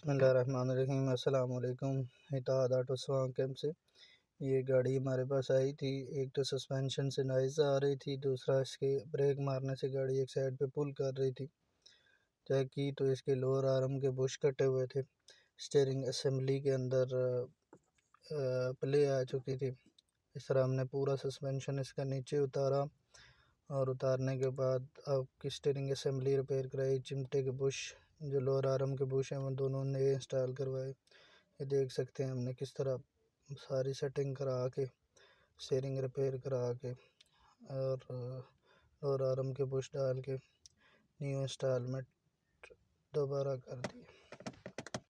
बिस्मिल्लाहिर्रहमानिर्रहीम। अस्सलाम वालेकुम। इत्तेहाद ऑटो स्वां कैंप से ये गाड़ी हमारे पास आई थी। एक तो सस्पेंशन से नॉइज़ आ रही थी, दूसरा इसके ब्रेक मारने से गाड़ी एक साइड पे पुल कर रही थी। चेक की तो इसके लोअर आर्म के बुश कटे हुए थे। स्टीयरिंग असेंबली के अंदर प्ले आ चुकी थी। इस तरह हमने पूरा सस्पेंशन इसका नीचे उतारा और उतारने के बाद अब की स्टीयरिंग असेंबली रिपेयर कराई। चिमटे के बुश जो लोअर आर्म के बुश हैं वो दोनों नए इंस्टॉल करवाए। ये देख सकते हैं हमने किस तरह सारी सेटिंग करा के स्टीयरिंग रिपेयर करा के और लोअर आर्म के बुश डाल के न्यू इंस्टॉलमेंट दोबारा कर दी।